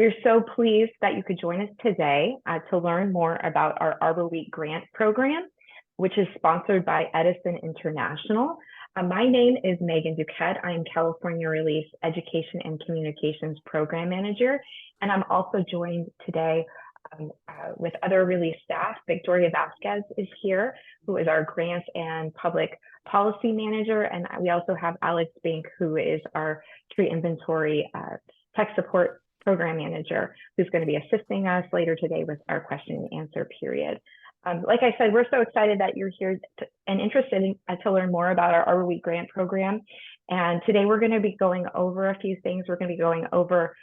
We're so pleased that you could join us today to learn more about our Arbor Week grant program, which is sponsored by Edison International. My name is Megan Duquette. I am California ReLeaf Education and Communications Program Manager, and I'm also joined today with other ReLeaf staff. Victoria Vasquez is here, who is our Grants and Public Policy Manager, and we also have Alex Bink, who is our Tree Inventory Tech Support Program Manager, who's going to be assisting us later today with our question and answer period. Like I said, we're so excited that you're here and interested to learn more about our Arbor Week grant program. And today we're going to be going over a few things. We're going to be going over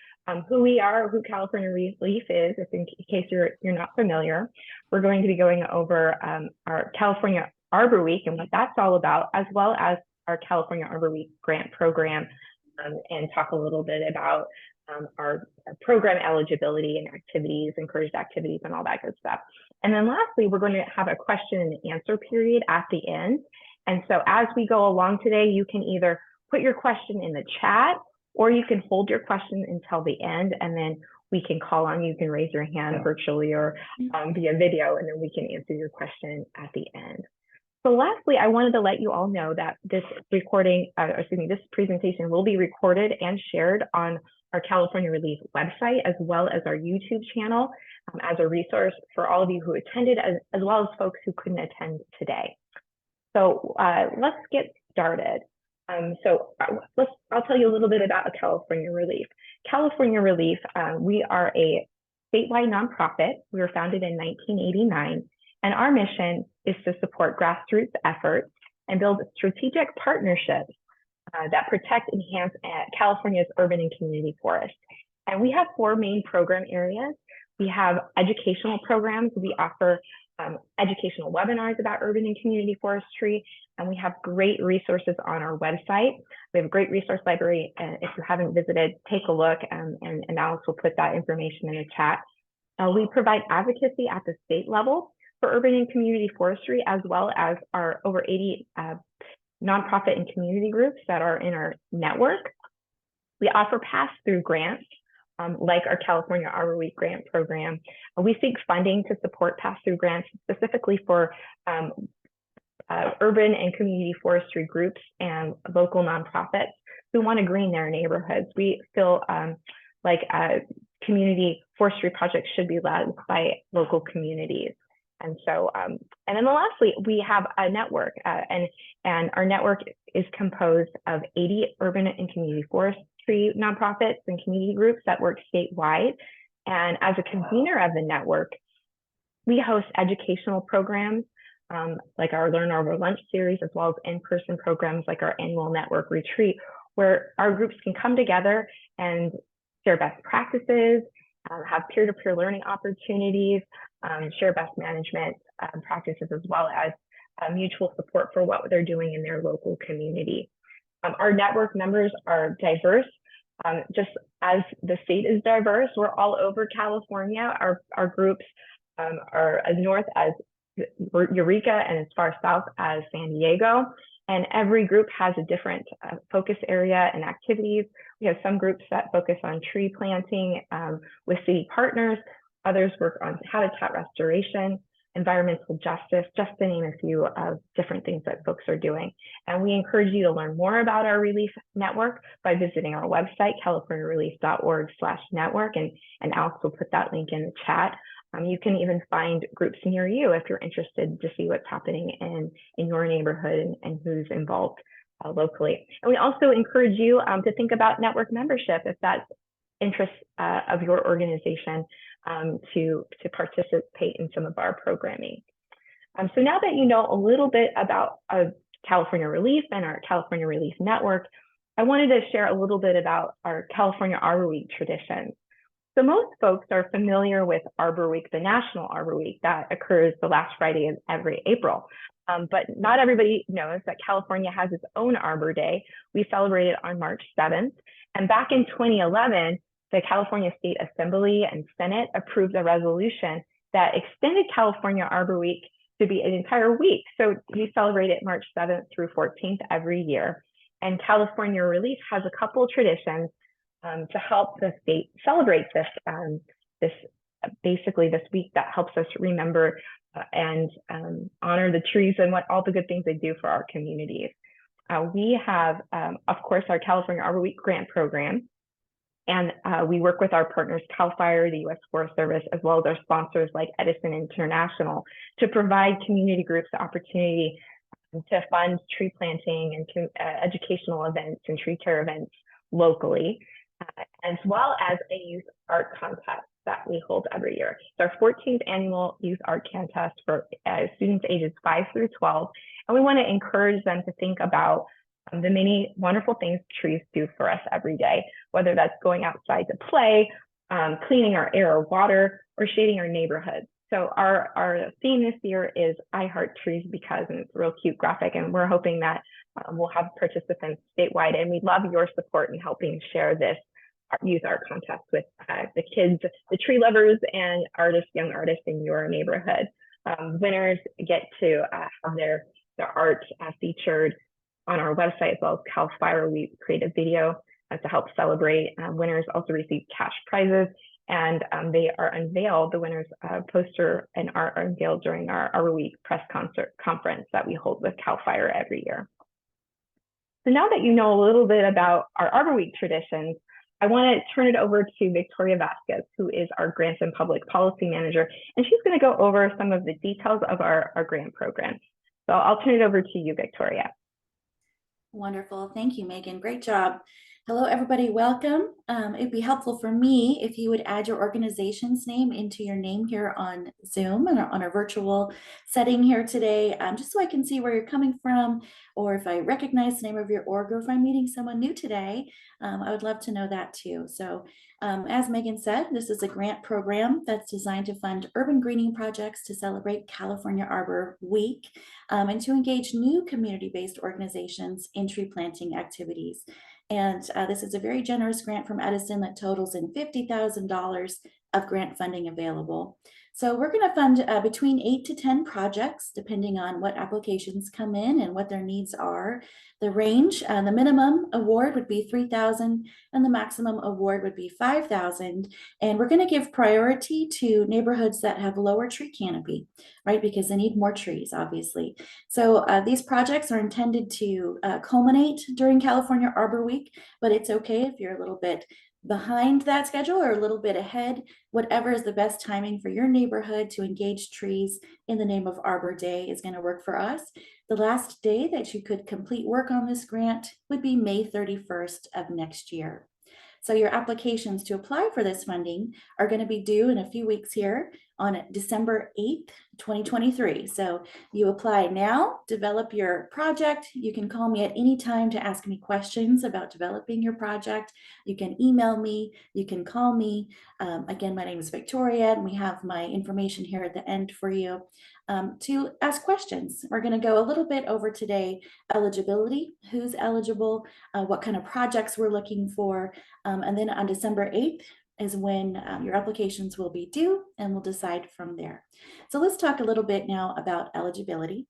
who we are, who California ReLeaf is, if in case you're not familiar. We're going to be going over our California Arbor Week and what that's all about, as well as our California Arbor Week grant program, and talk a little bit about our program eligibility and activities, encouraged activities, and all that good stuff. And then lastly, we're going to have a question and answer period at the end. And so as we go along today, you can either put your question in the chat, or you can hold your question until the end, and then we can call on you. You can raise your hand virtually or via video, and then we can answer your question at the end. So lastly, I wanted to let you all know that this this presentation will be recorded and shared on our California ReLeaf website, as well as our YouTube channel, as a resource for all of you who attended, as well as folks who couldn't attend today. So let's get started. I'll tell you a little bit about California ReLeaf. California ReLeaf, we are a statewide nonprofit. We were founded in 1989, and our mission is to support grassroots efforts and build strategic partnerships that protect and enhance California's urban and community forests. And we have four main program areas. We have educational programs. We offer educational webinars about urban and community forestry, and we have great resources on our website. We have a great resource library, and if you haven't visited, take a look, and Alex will put that information in the chat. We provide advocacy at the state level for urban and community forestry, as well as our over 80 nonprofit and community groups that are in our network. We offer pass-through grants, like our California Arbor Week grant program. We seek funding to support pass-through grants specifically for urban and community forestry groups and local nonprofits who want to green their neighborhoods. We feel like community forestry projects should be led by local communities. And so, and then lastly, we have a network, and our network is composed of 80 urban and community forestry nonprofits and community groups that work statewide. And as a convener of the network, we host educational programs like our Learn Arbor Lunch series, as well as in-person programs like our annual network retreat, where our groups can come together and share best practices, have peer-to-peer learning opportunities, share best management practices, as well as mutual support for what they're doing in their local community. Our network members are diverse, just as the state is diverse. We're all over California. Our groups are as north as Eureka and as far south as San Diego. And every group has a different focus area and activities. We have some groups that focus on tree planting with city partners. Others work on habitat restoration, environmental justice, just to name a few of different things that folks are doing. And we encourage you to learn more about our ReLeaf network by visiting our website, californiareleaf.org/network, and Alex will put that link in the chat. You can even find groups near you if you're interested to see what's happening in your neighborhood and who's involved locally. And we also encourage you to think about network membership if that's interest of your organization, to participate in some of our programming. So now that you know a little bit about California ReLeaf and our California ReLeaf network, I wanted to share a little bit about our California Arbor Week traditions. So most folks are familiar with Arbor Week, the National Arbor Week that occurs the last Friday of every April. But not everybody knows that California has its own Arbor Day. We celebrate it on March 7th. And back in 2011, the California State Assembly and Senate approved a resolution that extended California Arbor Week to be an entire week. So we celebrate it March 7th through 14th every year. And California ReLeaf has a couple of traditions to help the state celebrate this basically this week that helps us remember and honor the trees and what all the good things they do for our communities. We have, of course, our California Arbor Week grant program, and we work with our partners, CAL FIRE, the U.S. Forest Service, as well as our sponsors like Edison International, to provide community groups the opportunity to fund tree planting and educational events and tree care events locally, as well as a youth art contest that we hold every year. It's our 14th annual youth art contest for students ages 5 through 12. And we want to encourage them to think about the many wonderful things trees do for us every day, whether that's going outside to play, cleaning our air or water, or shading our neighborhoods. So our theme this year is I Heart Trees Because, and it's a real cute graphic, and we're hoping that we'll have participants statewide, and we'd love your support in helping share this youth art contest with the kids, the tree lovers and artists, young artists in your neighborhood. Winners get to have their art featured on our website, as well as CAL FIRE. We create a video to help celebrate. Winners also receive cash prizes, and they are unveiled. The winners poster and art are unveiled during our Arbor Week press conference that we hold with CAL FIRE every year. So now that you know a little bit about our Arbor Week traditions, I want to turn it over to Victoria Vasquez, who is our Grants and Public Policy Manager, and she's going to go over some of the details of our grant program. So I'll turn it over to you, Victoria. Wonderful. Thank you, Megan. Great job. Hello, everybody. Welcome. It'd be helpful for me if you would add your organization's name into your name here on Zoom and on a virtual setting here today, just so I can see where you're coming from, or if I recognize the name of your org, or if I'm meeting someone new today, I would love to know that too. So as Megan said, this is a grant program that's designed to fund urban greening projects to celebrate California Arbor Week and to engage new community-based organizations in tree planting activities. And this is a very generous grant from Edison that totals in $50,000 of grant funding available. So we're going to fund between 8 to 10 projects, depending on what applications come in and what their needs are. The range, the minimum award would be $3,000 and the maximum award would be $5,000. And we're going to give priority to neighborhoods that have lower tree canopy, right? Because they need more trees, obviously. So these projects are intended to culminate during California Arbor Week, but it's okay if you're a little bit behind that schedule or a little bit ahead. Whatever is the best timing for your neighborhood to engage trees in the name of Arbor Day is going to work for us. The last day that you could complete work on this grant would be May 31st of next year. So your applications to apply for this funding are going to be due in a few weeks here on December 8th, 2023. So you apply now, develop your project. You can call me at any time to ask me questions about developing your project. You can email me, you can call me. Again, my name is Victoria, and we have my information here at the end for you to ask questions. We're going to go a little bit over today eligibility, who's eligible, what kind of projects we're looking for, and then on December 8th is when your applications will be due, and we'll decide from there. So let's talk a little bit now about eligibility.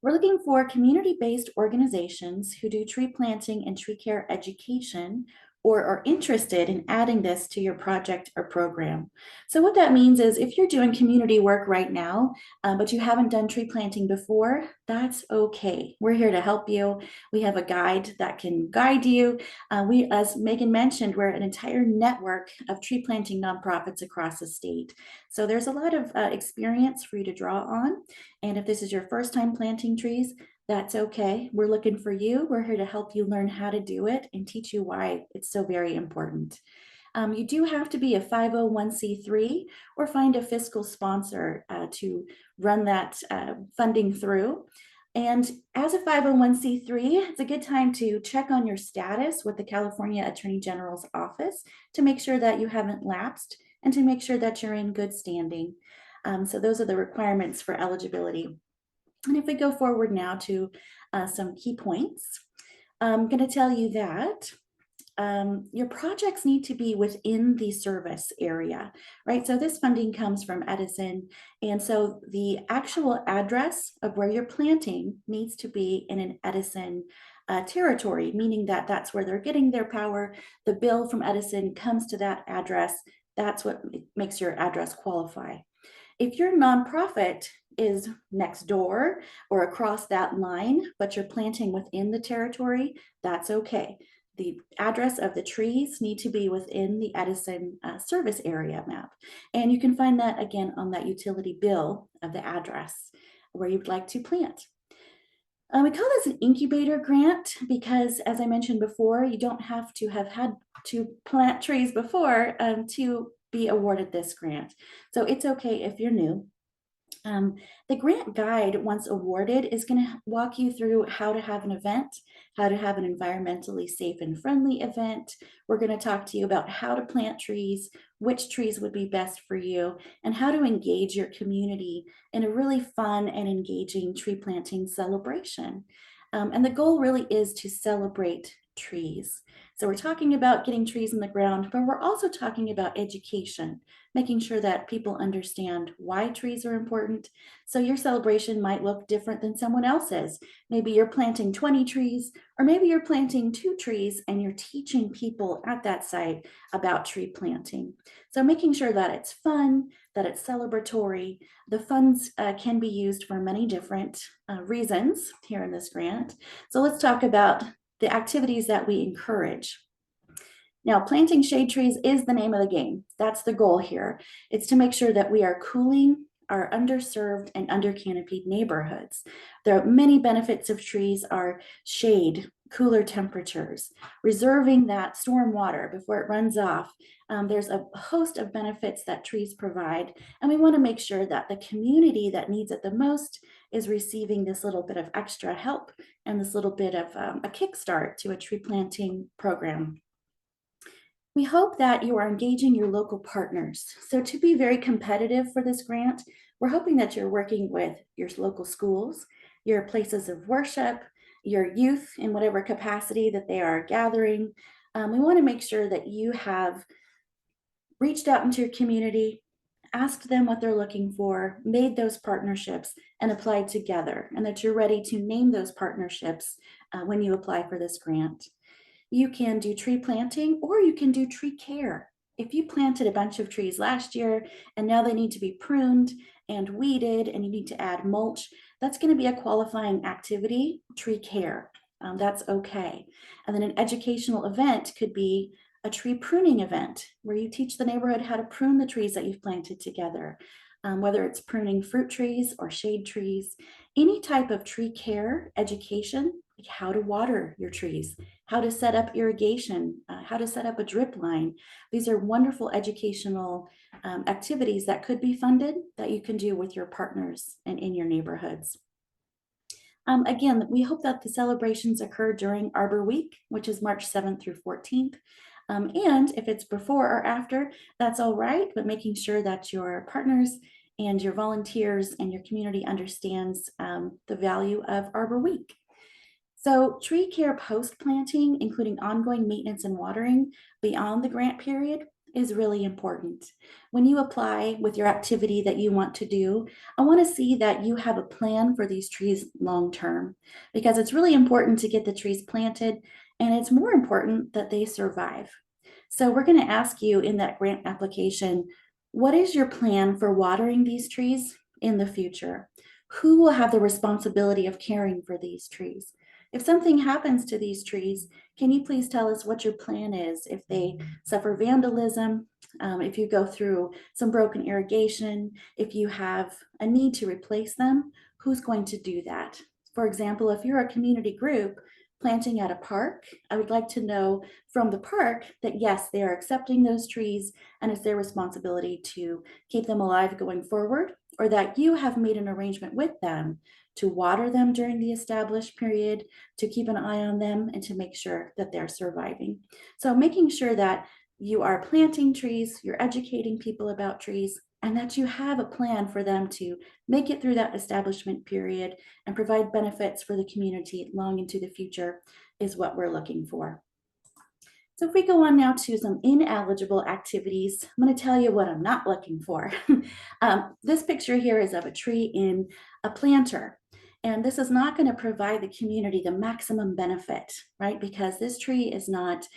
We're looking for community-based organizations who do tree planting and tree care education, or are interested in adding this to your project or program. So what that means is if you're doing community work right now, but you haven't done tree planting before, that's okay. We're here to help you. We have a guide that can guide you. As Megan mentioned, we're an entire network of tree planting nonprofits across the state. So there's a lot of experience for you to draw on. And if this is your first time planting trees, that's okay. We're looking for you. We're here to help you learn how to do it and teach you why it's so very important. You do have to be a 501c3 or find a fiscal sponsor to run that funding through. And as a 501c3, it's a good time to check on your status with the California Attorney General's office to make sure that you haven't lapsed and to make sure that you're in good standing. So those are the requirements for eligibility. And if we go forward now to some key points, I'm going to tell you that your projects need to be within the service area, right? So this funding comes from Edison. And so the actual address of where you're planting needs to be in an Edison territory, meaning that that's where they're getting their power. The bill from Edison comes to that address. That's what makes your address qualify. If your nonprofit is next door or across that line, but you're planting within the territory, that's okay. The address of the trees need to be within the Edison service area map. And you can find that again on that utility bill of the address where you'd like to plant. We call this an incubator grant because, as I mentioned before, you don't have to have had to plant trees before to be awarded this grant. So it's okay if you're new. The grant guide, once awarded, is going to walk you through how to have an event, how to have an environmentally safe and friendly event. We're going to talk to you about how to plant trees, which trees would be best for you, and how to engage your community in a really fun and engaging tree planting celebration. And the goal really is to celebrate trees. So we're talking about getting trees in the ground, but we're also talking about education, making sure that people understand why trees are important. So your celebration might look different than someone else's. Maybe you're planting 20 trees, or maybe you're planting 2 trees and you're teaching people at that site about tree planting. So making sure that it's fun, that it's celebratory. The funds can be used for many different reasons here in this grant. So let's talk about the activities that we encourage. Now, planting shade trees is the name of the game. That's the goal here. It's to make sure that we are cooling our underserved and under-canopied neighborhoods. There are many benefits of trees are shade, cooler temperatures, reserving that storm water before it runs off. There's a host of benefits that trees provide, and we want to make sure that the community that needs it the most is receiving this little bit of extra help and this little bit of a kickstart to a tree planting program. We hope that you are engaging your local partners. So to be very competitive for this grant, we're hoping that you're working with your local schools, your places of worship, your youth in whatever capacity that they are gathering. We want to make sure that you have reached out into your community, asked them what they're looking for, made those partnerships, and applied together, and that you're ready to name those partnerships when you apply for this grant. You can do tree planting or you can do tree care. If you planted a bunch of trees last year and now they need to be pruned and weeded and you need to add mulch, that's going to be a qualifying activity, tree care. That's okay. And then an educational event could be a tree pruning event where you teach the neighborhood how to prune the trees that you've planted together, whether it's pruning fruit trees or shade trees, any type of tree care education, like how to water your trees, how to set up irrigation, how to set up a drip line. These are wonderful educational activities that could be funded that you can do with your partners and in your neighborhoods. Again, we hope that the celebrations occur during Arbor Week, which is March 7th through 14th. And if it's before or after, that's all right, but making sure that your partners and your volunteers and your community understands the value of Arbor Week. So tree care post-planting, including ongoing maintenance and watering beyond the grant period, is really important. When you apply with your activity that you want to do, I want to see that you have a plan for these trees long-term, because it's really important to get the trees planted, and it's more important that they survive. So we're going to ask you in that grant application, what is your plan for watering these trees in the future? Who will have the responsibility of caring for these trees? If something happens to these trees, can you please tell us what your plan is? If they suffer vandalism, if you go through some broken irrigation, if you have a need to replace them, who's going to do that? For example, if you're a community group planting at a park, I would like to know from the park that yes, they are accepting those trees and it's their responsibility to keep them alive going forward, or that you have made an arrangement with them to water them during the established period, to keep an eye on them, and to make sure that they're surviving. So making sure that you are planting trees, you're educating people about trees, and that you have a plan for them to make it through that establishment period and provide benefits for the community long into the future is what we're looking for. So if we go on now to some ineligible activities, I'm going to tell you what I'm not looking for. This picture here is of a tree in a planter. And this is not going to provide the community the maximum benefit, right? Because this tree is not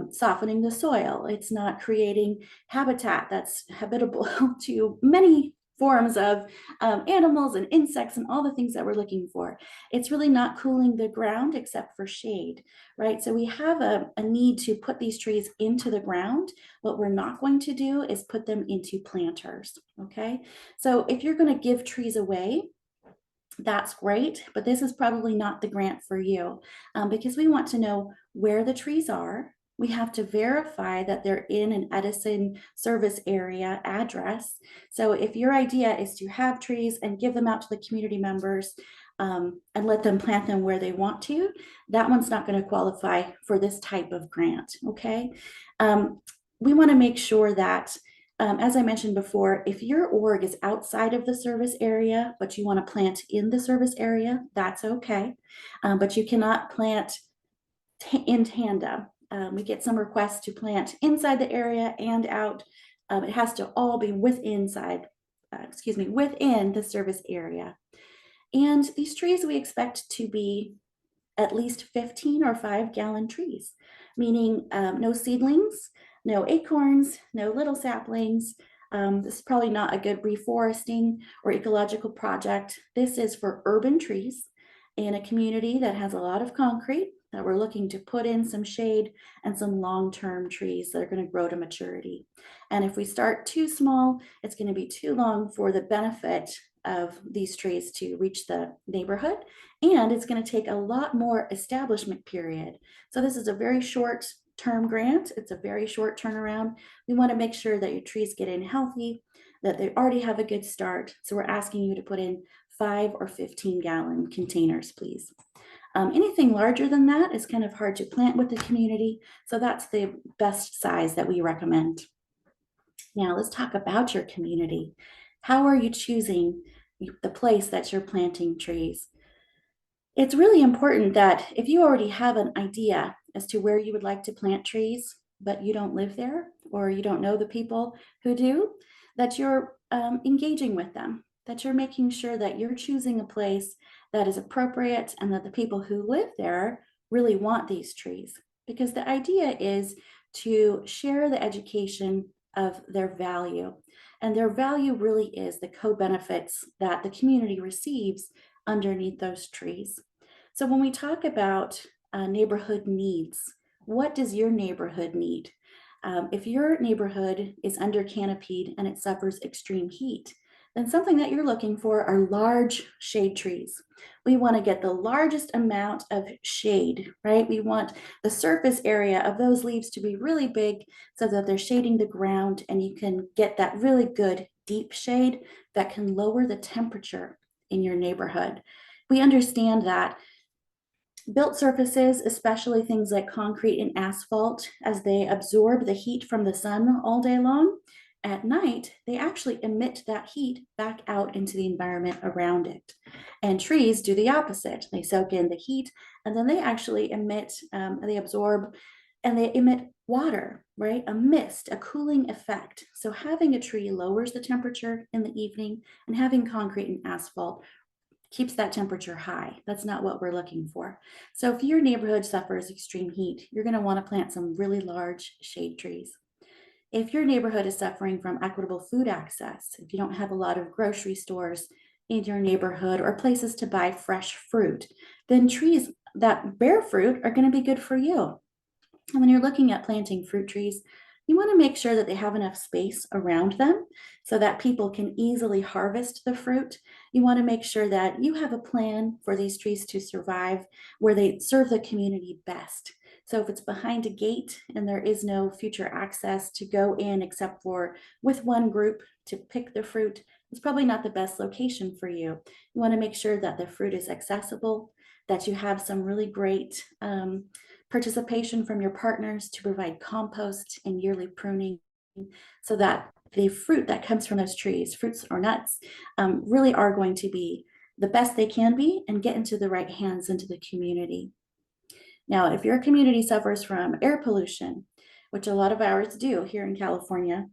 softening the soil. It's not creating habitat that's habitable to many forms of animals and insects and all the things that we're looking for. It's really not cooling the ground except for shade, right? So we have a need to put these trees into the ground. What we're not going to do is put them into planters, okay? So if you're going to give trees away, that's great, but this is probably not the grant for you because we want to know where the trees are. We have to verify that they're in an Edison service area address. So if your idea is to have trees and give them out to the community members and let them plant them where they want to, that one's not going to qualify for this type of grant, okay? We want to make sure that as I mentioned before, if your org is outside of the service area, but you want to plant in the service area, that's okay. But you cannot plant in tandem. We get some requests to plant inside the area and out. It has to all be within the service area. And these trees we expect to be at least 15 or 5-gallon trees, meaning no seedlings, no acorns, no little saplings. This is probably not a good reforesting or ecological project. This is for urban trees in a community that has a lot of concrete that we're looking to put in some shade and some long-term trees that are going to grow to maturity. And if we start too small, it's going to be too long for the benefit of these trees to reach the neighborhood, and it's going to take a lot more establishment period. So this is a very short term grant. It's a very short turnaround. We want to make sure that your trees get in healthy, that they already have a good start. So we're asking you to put in 5 or 15-gallon containers, please. Anything larger than that is kind of hard to plant with the community. So that's the best size that we recommend. Now let's talk about your community. How are you choosing the place that you're planting trees? It's really important that if you already have an idea as to where you would like to plant trees, but you don't live there or you don't know the people who do, that you're engaging with them, that you're making sure that you're choosing a place that is appropriate and that the people who live there really want these trees. Because the idea is to share the education of their value. And their value really is the co-benefits that the community receives underneath those trees. So when we talk about neighborhood needs, what does your neighborhood need? If your neighborhood is under canopied and it suffers extreme heat, then something that you're looking for are large shade trees. We want to get the largest amount of shade, right? We want the surface area of those leaves to be really big so that they're shading the ground and you can get that really good deep shade that can lower the temperature in your neighborhood. We understand that built surfaces, especially things like concrete and asphalt, as they absorb the heat from the sun all day long, at night, they actually emit that heat back out into the environment around it. And trees do the opposite. They soak in the heat and then they actually emit, they absorb and they emit water, right? A mist, a cooling effect. So having a tree lowers the temperature in the evening, and having concrete and asphalt keeps that temperature high. That's not what we're looking for. So if your neighborhood suffers extreme heat, you're going to want to plant some really large shade trees. If your neighborhood is suffering from equitable food access, if you don't have a lot of grocery stores in your neighborhood or places to buy fresh fruit, then trees that bear fruit are going to be good for you. And when you're looking at planting fruit trees, you want to make sure that they have enough space around them so that people can easily harvest the fruit. You want to make sure that you have a plan for these trees to survive where they serve the community best. So if it's behind a gate and there is no future access to go in except for with one group to pick the fruit, it's probably not the best location for you. You want to make sure that the fruit is accessible, that you have some really great participation from your partners to provide compost and yearly pruning so that the fruit that comes from those trees, fruits or nuts, really are going to be the best they can be and get into the right hands into the community. Now, if your community suffers from air pollution, which a lot of ours do here in California,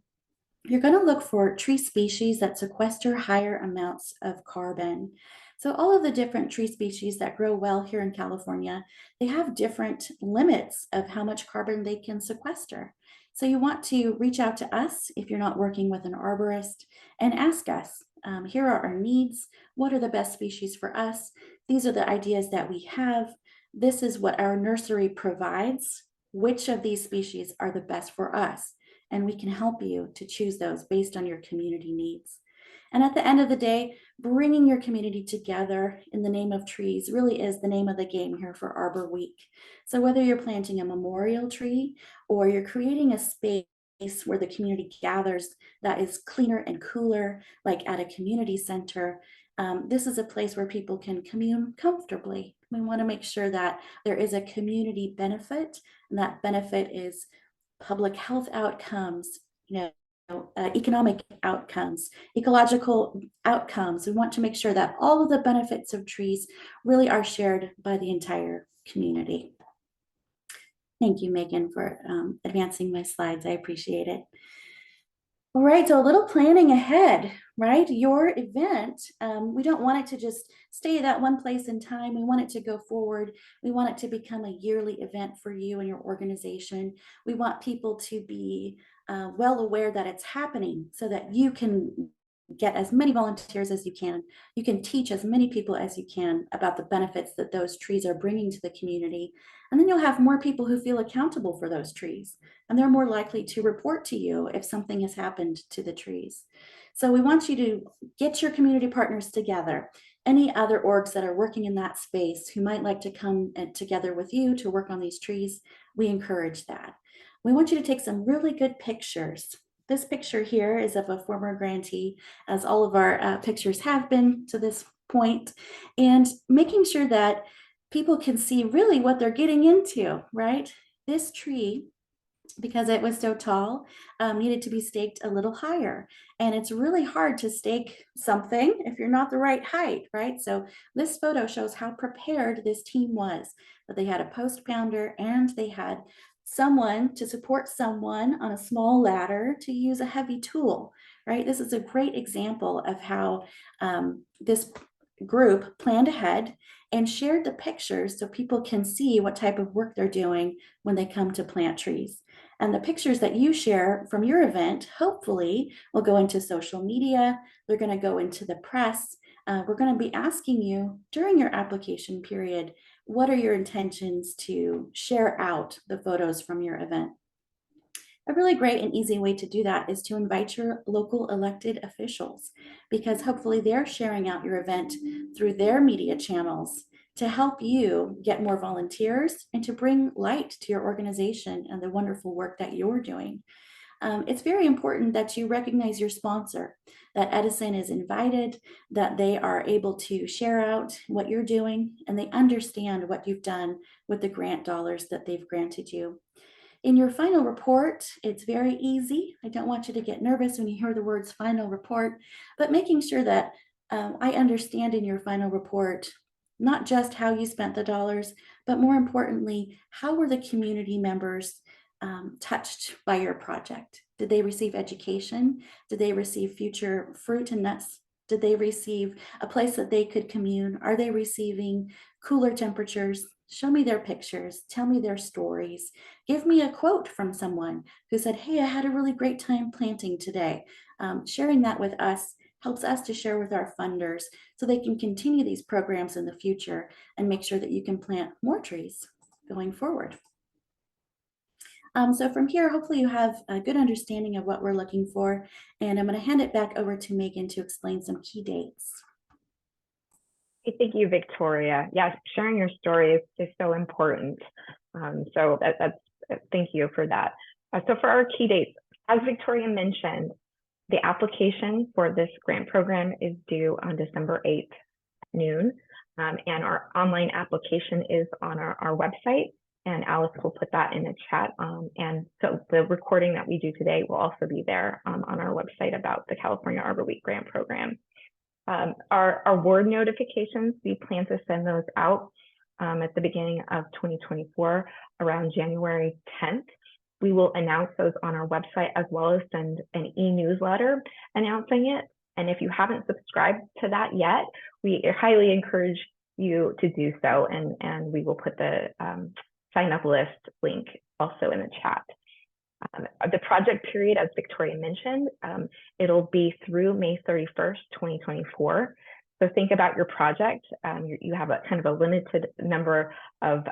you're going to look for tree species that sequester higher amounts of carbon. So all of the different tree species that grow well here in California, they have different limits of how much carbon they can sequester. So you want to reach out to us if you're not working with an arborist and ask us, here are our needs. What are the best species for us? These are the ideas that we have. This is what our nursery provides. Which of these species are the best for us? And we can help you to choose those based on your community needs. And at the end of the day, bringing your community together in the name of trees really is the name of the game here for Arbor Week. So whether you're planting a memorial tree or you're creating a space where the community gathers that is cleaner and cooler, like at a community center, this is a place where people can commune comfortably. We want to make sure that there is a community benefit, and that benefit is public health outcomes, economic outcomes, ecological outcomes. We want to make sure that all of the benefits of trees really are shared by the entire community. Thank you, Megan, for advancing my slides. I appreciate it. All right, so a little planning ahead, right? Your event, we don't want it to just stay that one place in time. We want it to go forward. We want it to become a yearly event for you and your organization. We want people to be well aware that it's happening so that you can get as many volunteers as you can. You can teach as many people as you can about the benefits that those trees are bringing to the community. And then you'll have more people who feel accountable for those trees. And they're more likely to report to you if something has happened to the trees. So we want you to get your community partners together. Any other orgs that are working in that space who might like to come together with you to work on these trees, we encourage that. We want you to take some really good pictures. This picture here is of a former grantee, as all of our pictures have been to this point, and making sure that people can see really what they're getting into, right? This tree, because it was so tall, needed to be staked a little higher. And it's really hard to stake something if you're not the right height, right? So this photo shows how prepared this team was, that they had a post pounder and they had someone to support someone on a small ladder to use a heavy tool, right? This is a great example of how this group planned ahead and shared the pictures so people can see what type of work they're doing when they come to plant trees. And the pictures that you share from your event, hopefully, will go into social media. They're going to go into the press. We're going to be asking you during your application period, what are your intentions to share out the photos from your event? A really great and easy way to do that is to invite your local elected officials, because hopefully they're sharing out your event through their media channels to help you get more volunteers and to bring light to your organization and the wonderful work that you're doing. It's very important that you recognize your sponsor, that Edison is invited, that they are able to share out what you're doing, and they understand what you've done with the grant dollars that they've granted you. In your final report, it's very easy. I don't want you to get nervous when you hear the words final report, but making sure that I understand in your final report, not just how you spent the dollars, but more importantly, how were the community members touched by your project? Did they receive education? Did they receive future fruit and nuts? Did they receive a place that they could commune? Are they receiving cooler temperatures? Show me their pictures. Tell me their stories. Give me a quote from someone who said, hey, I had a really great time planting today. Sharing that with us helps us to share with our funders so they can continue these programs in the future and make sure that you can plant more trees going forward. So from here, hopefully you have a good understanding of what we're looking for, and I'm going to hand it back over to Megan to explain some key dates. Thank you, Victoria. Yes, sharing your story is so important. So thank you for that. So for our key dates, as Victoria mentioned, the application for this grant program is due on December 8th, noon, and our online application is on our website, and Alice will put that in the chat. And so the recording that we do today will also be there on our website about the California Arbor Week Grant Program. Our award notifications, we plan to send those out at the beginning of 2024, around January 10th. We will announce those on our website as well as send an e-news newsletter announcing it. And if you haven't subscribed to that yet, we highly encourage you to do so. And we will put the sign up list link also in the chat. The project period, as Victoria mentioned, it'll be through May 31st, 2024. So think about your project. You have a kind of a limited number of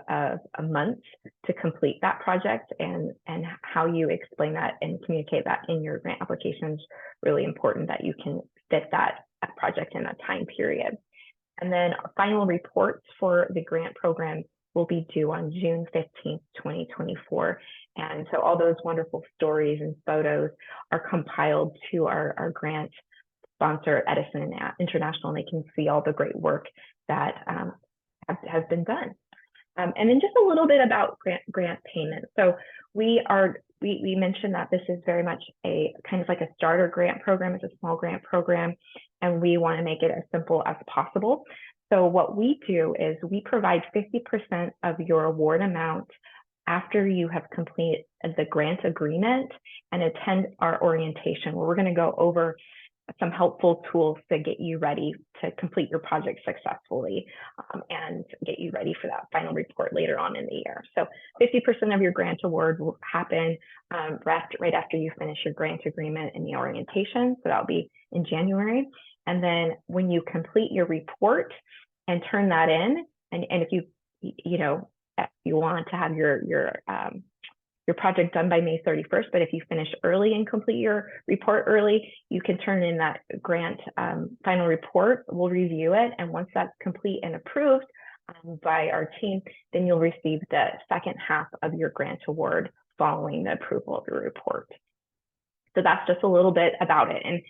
months to complete that project, and how you explain that and communicate that in your grant application is really important, that you can fit that project in that time period. And then final reports for the grant program will be due on June 15th, 2024. And so all those wonderful stories and photos are compiled to our grant sponsor, Edison International, and they can see all the great work that has been done. And then just a little bit about grant payment. So we mentioned that this is very much a kind of like a starter grant program. It's a small grant program, and we want to make it as simple as possible. So what we do is we provide 50% of your award amount after you have completed the grant agreement and attend our orientation, where we're going to go over some helpful tools to get you ready to complete your project successfully, and get you ready for that final report later on in the year. So 50% of your grant award will happen right after you finish your grant agreement and the orientation. So that'll be in January. And then when you complete your report and turn that in, and if you want to have your project done by May 31st, but if you finish early and complete your report early, you can turn in that grant final report. We'll review it, and once that's complete and approved by our team, then you'll receive the second half of your grant award following the approval of your report. So that's just a little bit about it. And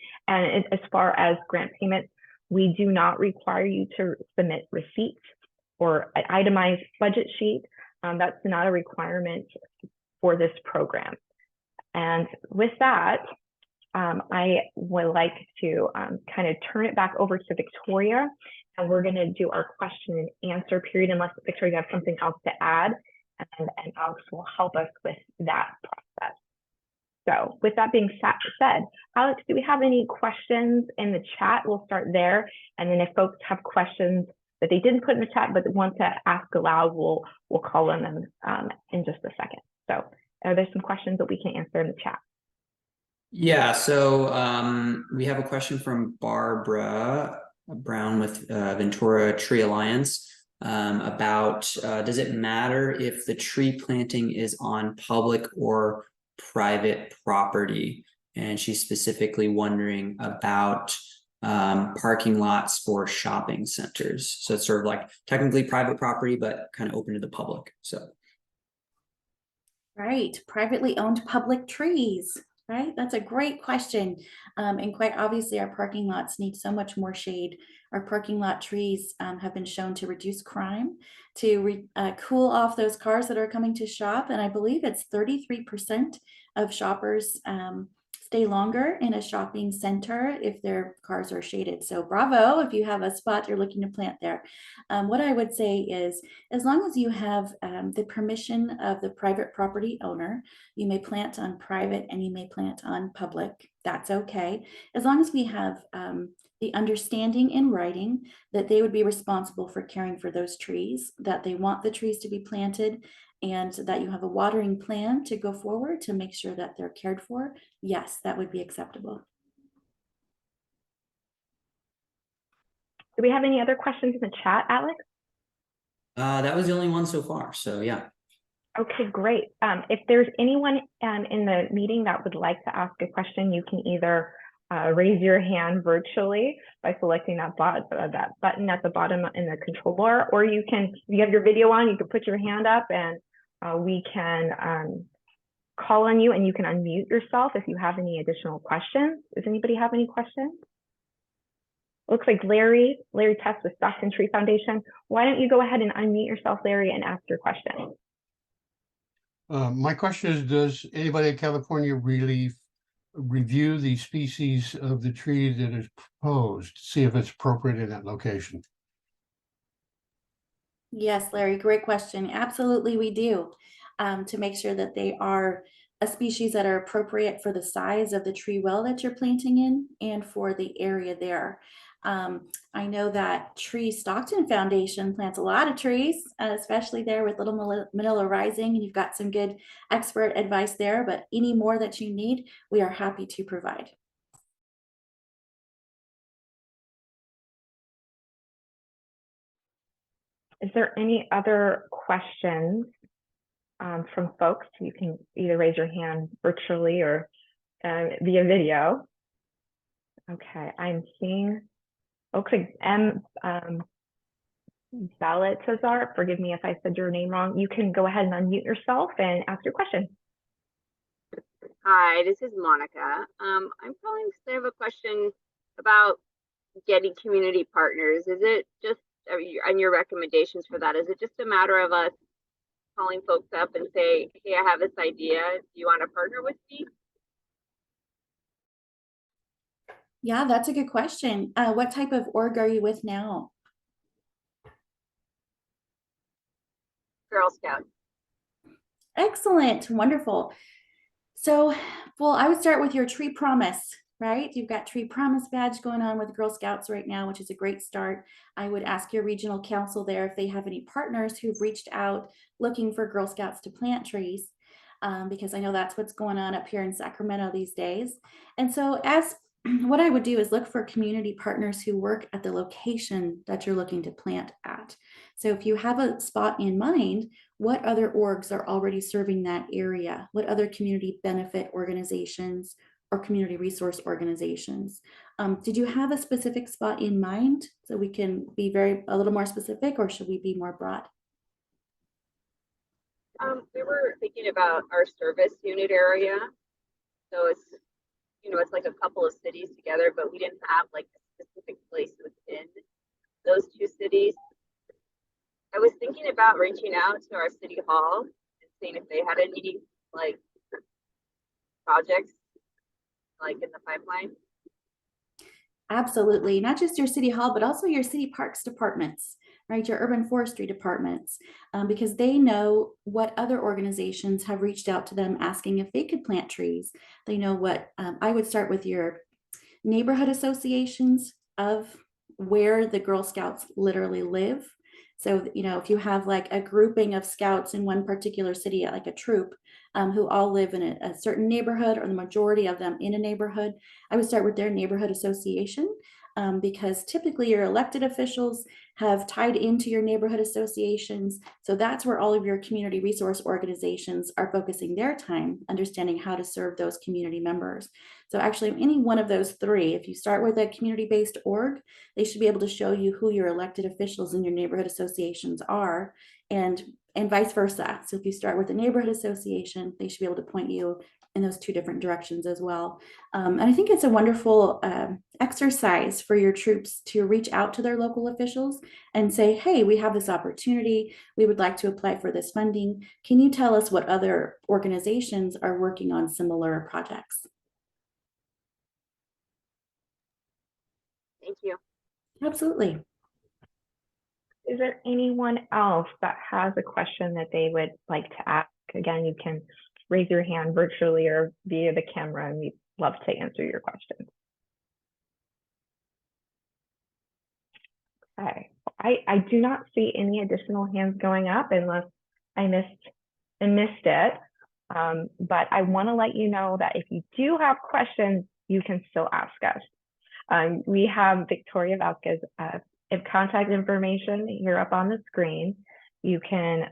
as far as grant payment, we do not require you to submit receipts or an itemized budget sheet. That's not a requirement for this program. And with that, I would like to kind of turn it back over to Victoria, and we're going to do our question and answer period, unless Victoria, you have something else to add, and Alex will help us with that process. So with that being said, Alex, do we have any questions in the chat? We'll start there. And then if folks have questions that they didn't put in the chat but want to ask aloud, we'll call on them in just a second. So are there some questions that we can answer in the chat? Yeah, so we have a question from Barbara Brown with Ventura Tree Alliance about does it matter if the tree planting is on public or private property? And she's specifically wondering about parking lots for shopping centers. So it's sort of like technically private property, but kind of open to the public. So. Right, privately owned public trees, right? That's a great question. And quite obviously, our parking lots need so much more shade. Our parking lot trees have been shown to reduce crime, to cool off those cars that are coming to shop. And I believe it's 33% of shoppers stay longer in a shopping center if their cars are shaded. So bravo if you have a spot you're looking to plant there. What I would say is, as long as you have the permission of the private property owner, you may plant on private and you may plant on public. That's okay. As long as we have the understanding in writing that they would be responsible for caring for those trees, that they want the trees to be planted, and that you have a watering plan to go forward to make sure that they're cared for, yes, that would be acceptable. Do we have any other questions in the chat, Alex? That was the only one so far, so yeah. Okay, great. If there's anyone in the meeting that would like to ask a question, you can either raise your hand virtually by selecting that button at the bottom in the control bar, or you can, if you have your video on, you can put your hand up and we can call on you, and you can unmute yourself if you have any additional questions. Does anybody have any questions? Looks like Larry Tess with Stockton Tree Foundation. Why don't you go ahead and unmute yourself, Larry, and ask your question? My question is, does anybody at California ReLeaf review the species of the tree that is proposed, see if it's appropriate in that location? Yes, Larry, great question. Absolutely, we do, to make sure that they are a species that are appropriate for the size of the tree well that you're planting in and for the area there. I know that Tree Stockton Foundation plants a lot of trees, especially there with Little Manila Rising, and you've got some good expert advice there, but any more that you need, we are happy to provide. Is there any other questions from folks? You can either raise your hand virtually or via video. Okay, I'm seeing, okay, Balazar, forgive me if I said your name wrong. You can go ahead and unmute yourself and ask your question. Hi, this is Monica. I'm calling because I have a question about getting community partners. Is it just, and your recommendations for that, is it just a matter of us calling folks up and say, hey, I have this idea, do you want to partner with me? Yeah, that's a good question. What type of org are you with now? Girl Scouts. Excellent, wonderful. So, well, I would start with your Tree Promise, right? You've got Tree Promise badge going on with Girl Scouts right now, which is a great start. I would ask your regional council there if they have any partners who've reached out looking for Girl Scouts to plant trees, because I know that's what's going on up here in Sacramento these days. And so what I would do is look for community partners who work at the location that you're looking to plant at. So if you have a spot in mind, what other orgs are already serving that area? What other community benefit organizations or community resource organizations? Did you have a specific spot in mind so we can be a little more specific, or should we be more broad? We were thinking about our service unit area. So it's, it's like a couple of cities together, but we didn't have like a specific place within those two cities. I was thinking about reaching out to our city hall and seeing if they had any like projects like in the pipeline. Absolutely, not just your city hall, but also your city parks departments, right? Your urban forestry departments, because they know what other organizations have reached out to them asking if they could plant trees. They know what, I would start with your neighborhood associations of where the Girl Scouts literally live. So, if you have like a grouping of scouts in one particular city, like a troop, who all live in a certain neighborhood, or the majority of them in a neighborhood, I would start with their neighborhood association, because typically your elected officials have tied into your neighborhood associations. So that's where all of your community resource organizations are focusing their time, understanding how to serve those community members. So actually, any one of those three, if you start with a community-based org, they should be able to show you who your elected officials in your neighborhood associations are, and vice versa. So if you start with a neighborhood association, they should be able to point you in those two different directions as well. And I think it's a wonderful exercise for your troops to reach out to their local officials and say, hey, we have this opportunity. We would like to apply for this funding. Can you tell us what other organizations are working on similar projects? Thank you. Absolutely. Is there anyone else that has a question that they would like to ask? Again, you can raise your hand virtually or via the camera, and we'd love to answer your questions. Okay, I do not see any additional hands going up unless I missed it. But I want to let you know that if you do have questions, you can still ask us. We have Victoria Vasquez contact information here up on the screen. You can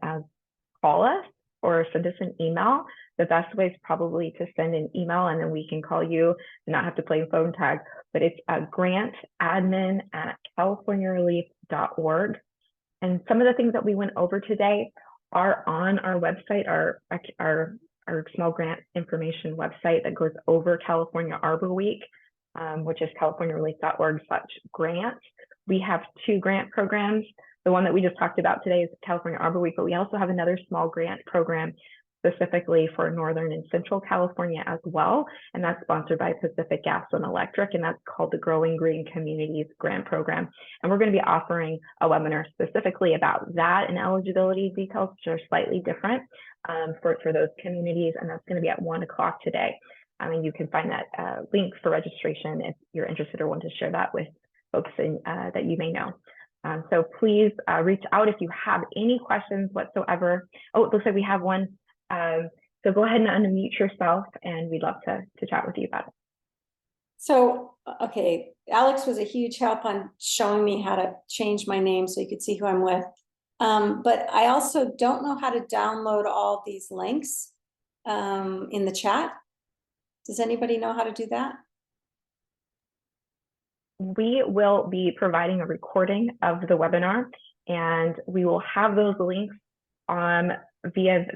call us or send us an email. The best way is probably to send an email, and then we can call you and not have to play phone tag. But it's grantadmin@californiareleaf.org. And some of the things that we went over today are on our website, our small grant information website that goes over California Arbor Week, which is californiareleaf.org/grant. We have 2 grant programs. The one that we just talked about today is California Arbor Week, but we also have another small grant program specifically for Northern and Central California as well. And that's sponsored by Pacific Gas and Electric, and that's called the Growing Green Communities Grant Program. And we're going to be offering a webinar specifically about that and eligibility details, which are slightly different for those communities. And that's going to be at 1 o'clock today. And you can find that link for registration if you're interested or want to share that with folks that you may know. So please reach out if you have any questions whatsoever. Oh, it looks like we have one. So go ahead and unmute yourself, and we'd love to chat with you about it. So, okay, Alex was a huge help on showing me how to change my name so you could see who I'm with. But I also don't know how to download all these links in the chat. Does anybody know how to do that? We will be providing a recording of the webinar, and we will have those links via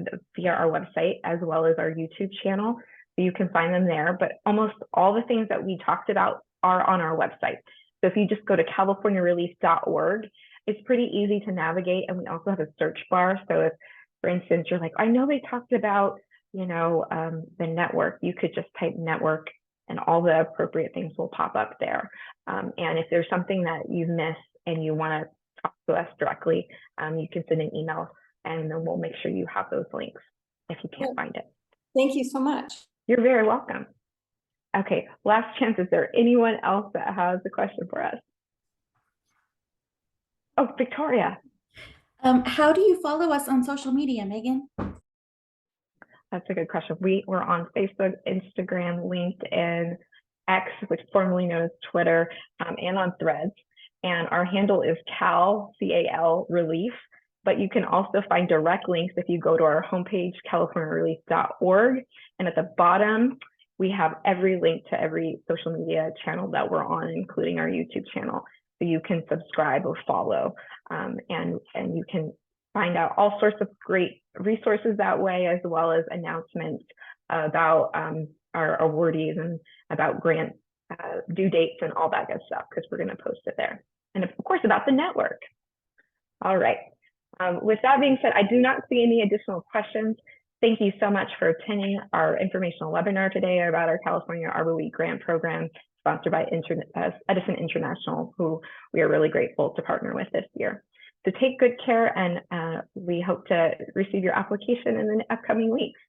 our website as well as our YouTube channel. So you can find them there, but almost all the things that we talked about are on our website. So if you just go to californiareleaf.org, it's pretty easy to navigate. And we also have a search bar. So if, for instance, you're like, I know they talked about, the network, you could just type network and all the appropriate things will pop up there. And if there's something that you've missed and you want to talk to us directly, you can send an email and then we'll make sure you have those links if you can't find it. Thank you so much. You're very welcome. Okay, last chance. Is there anyone else that has a question for us? Oh, Victoria. How do you follow us on social media, Megan? That's a good question. We're on Facebook, Instagram, LinkedIn, X, which is formerly known as Twitter, and on Threads. And our handle is C-A-L, ReLeaf. But you can also find direct links if you go to our homepage, californiareleaf.org. And at the bottom, we have every link to every social media channel that we're on, including our YouTube channel. So you can subscribe or follow, and you can find out all sorts of great resources that way, as well as announcements about our awardees and about grant due dates and all that good stuff, because we're going to post it there. And of course, about the network. All right. With that being said, I do not see any additional questions. Thank you so much for attending our informational webinar today about our California Arbor Week Grant Program, sponsored by Edison International, who we are really grateful to partner with this year. So take good care, and we hope to receive your application in the upcoming weeks.